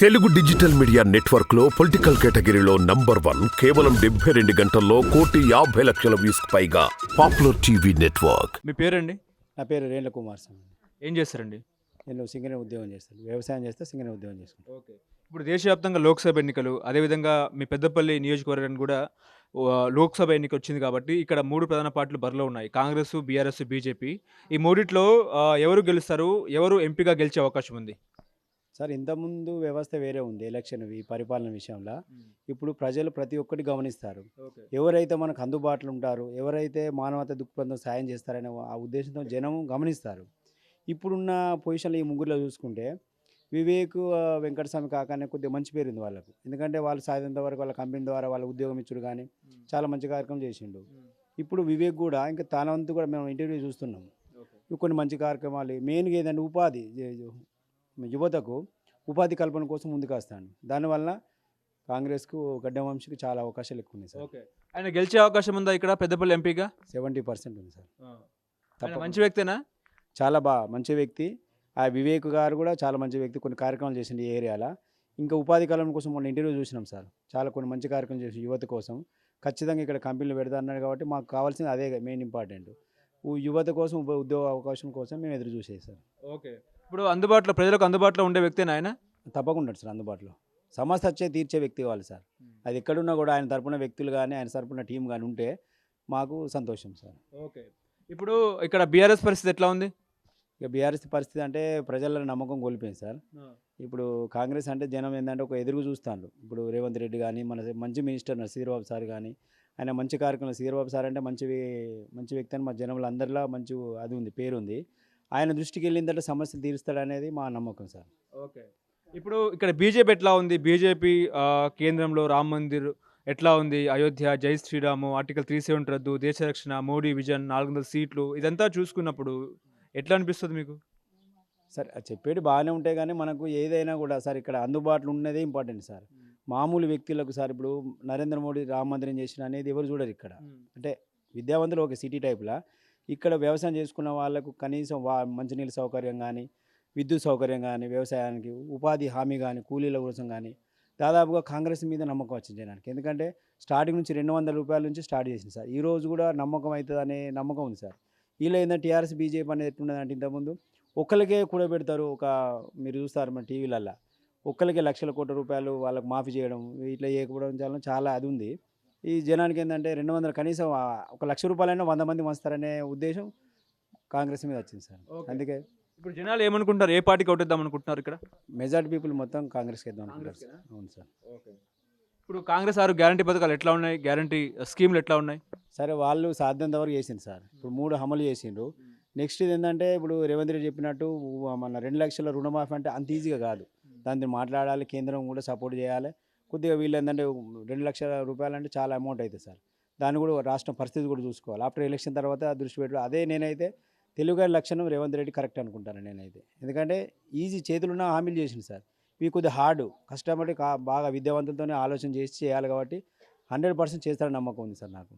Telugu digital media network లో political కేటగిరీలో number 1 కేవలం 72 గంటల్లో 1,50,00,000 వ్యూస్ పైగా పాపులర్ టీవీ నెట్వర్క్. మీ పేరండి? నా పేరు రేణుల కుమార్ స్వామి. ఏం చేస్తారండి? నేను సింగరేణి ఉద్యోగం చేస్తాను. వ్యవసాయం చేస్తే సింగరేణి ఉద్యోగం చేసుకుంటాను. ఓకే. ఇప్పుడు దేశవ్యాప్తంగా లోక్సభ ఎన్నికలు, అదేవిధంగా మీ పెద్దపల్లి నియోజకవర్గానికి కూడా లోక్సభ ఎన్నిక వచ్చింది కాబట్టి ఇక్కడ 3 ప్రధాన పార్టీలు బరిలో ఉన్నాయి. Congress, BRS, BJP. ఈ మూడిట్లో ఎవరు గెలుస్తారు? ఎవరు ఎంపీగా గెలిచే అవకాశం ఉంది? సార్, ఇంతకుముందు వ్యవస్థ వేరే ఉంది. ఎలక్షన్ ఈ పరిపాలన విషయంలో ఇప్పుడు ప్రజలు ప్రతి ఒక్కటి గమనిస్తారు. ఓకే. ఎవరైతే మనకు అందుబాటులో ఉంటారో, ఎవరైతే మానవతా దృక్పథం సాయం చేస్తారనే ఆ ఉద్దేశంతో జనం గమనిస్తారు. ఇప్పుడున్న పొజిషన్లో ఈ ముగ్గురులో చూసుకుంటే వివేక్, వెంకటస్వామి కాకనే కొద్దిగా మంచి పేరు ఉంది వాళ్ళకు. ఎందుకంటే వాళ్ళు సాధింత వరకు వాళ్ళ కంపెనీ ద్వారా వాళ్ళ ఉద్యోగం ఇచ్చుడు కానీ చాలా మంచి కార్యక్రమం చేసిండు. ఇప్పుడు వివేక్ కూడా ఇంకా తన వంతు కూడా మేము ఇంటర్వ్యూ చూస్తున్నాం. కొన్ని మంచి కార్యక్రమాలు మెయిన్గా ఏదంటే ఉపాధి యువతకు ఉపాధి కల్పన కోసం ముందుకు వస్తాను. దానివల్ల కాంగ్రెస్కు గడ్డ వంశీకి చాలా అవకాశాలు ఎక్కువ ఉన్నాయి సార్. ఓకే. ఆయన గెలిచే అవకాశం ఉందా ఇక్కడ పెద్దపల్లి ఎంపీగా? 70% ఉంది సార్. ఆయన మంచి వ్యక్తేనా? చాలా మంచి వ్యక్తి. ఆ వివేక్ గారు కూడా చాలా మంచి వ్యక్తి. కొన్ని కార్యక్రమాలు చేసిండు ఈ ఏరియాలో. ఇంకా ఉపాధి కల్పన కోసం మొన్న ఇంటర్వ్యూ చూసినాం సార్. చాలా కొన్ని మంచి కార్యక్రమం చేసి యువత కోసం ఖచ్చితంగా ఇక్కడ కంపెనీలు పెడతా అన్నాడు కాబట్టి మాకు కావాల్సింది అదే మెయిన్ ఇంపార్టెంట్. యువత కోసం ఉద్యోగ అవకాశం కోసం మేము ఎదురు చూసేది సార్. ఓకే. ఇప్పుడు అందుబాటులో ప్రజలకు అందుబాటులో ఉండే వ్యక్తేనా ఆయన? తప్పకుండా సార్ అందుబాటులో. సమస్య వచ్చే తీర్చే వ్యక్తి కావాలి సార్. అది ఎక్కడున్నా కూడా ఆయన తరపున వ్యక్తులు కానీ ఆయన తరపున టీం కానీ ఉంటే మాకు సంతోషం సార్. ఓకే. ఇప్పుడు ఇక్కడ బీఆర్ఎస్ పరిస్థితి ఎట్లా ఉంది? ఇక బీఆర్ఎస్ పరిస్థితి అంటే ప్రజల నమ్మకం కోల్పోయింది సార్. ఇప్పుడు కాంగ్రెస్ అంటే జనం ఏంటంటే ఒక ఎదురు చూస్తాను. ఇప్పుడు రేవంత్ రెడ్డి కానీ మన మంచి మినిస్టర్ శ్రీధర్బాబు సార్ కానీ ఆయన మంచి కార్యక్రమం. శ్రీధర్బాబు సార్ అంటే మంచి వ్యక్తి అని మా జనంలో అందరిలో మంచి అది ఉంది, పేరు ఉంది. ఆయన దృష్టికి వెళ్ళిందంటే సమస్యలు తీరుస్తాడనేది మా నమ్మకం సార్. ఓకే. ఇప్పుడు ఇక్కడ బీజేపీ ఎట్లా ఉంది? బీజేపీ కేంద్రంలో రామ్ మందిర్ ఎట్లా ఉంది? అయోధ్య, జై శ్రీరాము, ఆర్టికల్ 370 రద్దు, దేశ రక్షణ, మోడీ విజన్, 400 సీట్లు, ఇదంతా చూసుకున్నప్పుడు ఎట్లా అనిపిస్తుంది మీకు? సార్ చెప్పేది బాగానే ఉంటాయి కానీ మనకు ఏదైనా కూడా సార్ ఇక్కడ అందుబాటులో ఉన్నదే ఇంపార్టెంట్ సార్. మామూలు వ్యక్తులకు సార్ ఇప్పుడు నరేంద్ర మోడీ రామ మందిరం చేసిన అనేది ఎవరు చూడరు ఇక్కడ. అంటే విద్యావంతులు ఒక సిటీ టైప్లా ఇక్కడ వ్యవసాయం చేసుకున్న వాళ్ళకు కనీసం మంచినీళ్ళ సౌకర్యం కానీ, విద్యుత్ సౌకర్యం కానీ, వ్యవసాయానికి ఉపాధి హామీ కానీ, కూలీల కోసం కానీ దాదాపుగా కాంగ్రెస్ మీద నమ్మకం వచ్చింది జనానికి. ఎందుకంటే స్టార్టింగ్ నుంచి 200 రూపాయల నుంచి స్టార్ట్ చేసింది సార్. ఈరోజు కూడా నమ్మకం అవుతుంది అనే నమ్మకం ఉంది సార్. వీళ్ళు ఏంటంటే టీఆర్ఎస్ బీజేపీ అనేది ఎట్లున్నదంటే ఇంతకుముందు ఒక్కరికే కూడబెడతారు. మీరు చూస్తారు మన టీవీలల్లో ఒక్కరికే లక్షల కోట్ల రూపాయలు వాళ్ళకి మాఫీ చేయడం, ఇట్లా చేయకపోవడం చాలా అది ఉంది. ఈ జనానికి ఏంటంటే 200 కనీసం 1,00,000 రూపాయలైనా 100 మంది వస్తారనే ఉద్దేశం కాంగ్రెస్ మీద వచ్చింది సార్. అందుకే ఇప్పుడు జనాలు ఏమనుకుంటారు? ఏ పార్టీకి ఓటేద్దాం అనుకుంటున్నారు ఇక్కడ? మెజార్టీ పీపుల్ మొత్తం కాంగ్రెస్కి వేద్దాం అనుకుంటారు సార్. అవును సార్. ఓకే. ఇప్పుడు కాంగ్రెస్ 6 గ్యారంటీ పథకాలు ఎట్లా ఉన్నాయి? గ్యారంటీ స్కీమ్లు ఎట్లా ఉన్నాయి? సరే, వాళ్ళు సాధ్యంత వరకు చేసింది సార్. ఇప్పుడు 3 అమలు చేసిండ్రు. నెక్స్ట్ ఇది ఏంటంటే ఇప్పుడు రేవంత్ రెడ్డి చెప్పినట్టు మన 2 లక్షల రుణమాఫీ అంటే అంత ఈజీగా కాదు. దాన్ని మాట్లాడాలి, కేంద్రం కూడా సపోర్ట్ చేయాలి. కొద్దిగా వీళ్ళు ఏంటంటే 2 లక్షల రూపాయలు అంటే చాలా అమౌంట్ అవుతుంది సార్. దాన్ని కూడా రాష్ట్రం పరిస్థితి కూడా చూసుకోవాలి. ఆఫ్టర్ ఎలక్షన్ తర్వాత దృష్టి పెట్టు. అదే నేనైతే తెలుగు లక్షణం రేవంత్ రెడ్డి కరెక్ట్ అనుకుంటాను నేనైతే. ఎందుకంటే ఈజీ చేతులున్న హామీలు చేసింది సార్. ఇవి కొద్దిగా హార్డ్ కష్టపడి బాగా విద్యావంతులతోనే ఆలోచన చేసి చేయాలి కాబట్టి 100% చేస్తారని నమ్మకం ఉంది సార్ నాకు.